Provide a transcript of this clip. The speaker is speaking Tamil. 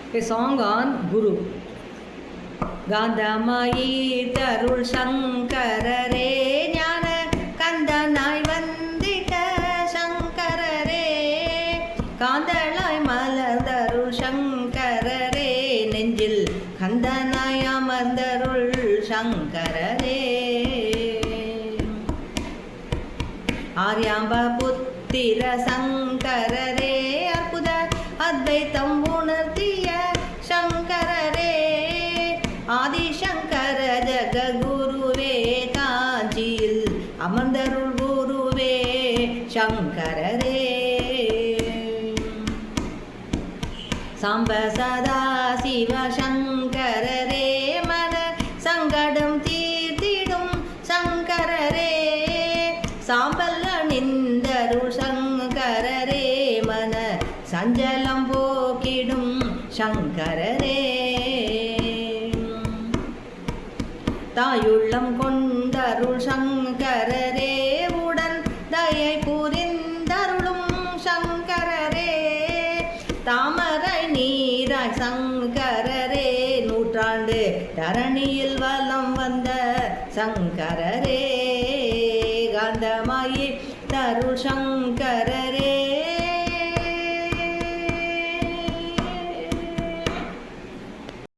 A song on Guru. காந்தமாயி தருள் சங்கரரே ஞான கந்தனாய் வந்திட்ட சங்கரரே காந்தளாய் மலர்ந்தருள் சங்கரரே நெஞ்சில் கந்தனாய் அமர்ந்தருள் சங்கரரே ஆர்யாம்ப புத்திர சங்கரரே அற்புத அத்வைத்தம் உணர்த்திய சங்கரரே ஆதிசங்கர ஜககுருவே காஞ்சியில் அமர்ந்தருள் குருவே சங்கரரே சாம்ப சதா சிவ சங்கரரே மன சங்கடம் தீர்த்திடும் சங்கரரே சாம்பல் அணிந்தருள் சங்கரரே மன சஞ்சலம் போக்கிடும் சங்கரரே தாயுள்ளம் கொண்டருள் சங்கரரே உடன் தயை புரிந்தருளும் சங்கரரே தாமரை நீராய் சங்கரரே நூற்றாண்டு தரணியில் வலம் வந்த சங்கரரே காந்தமாயி தருள் சங்கரரே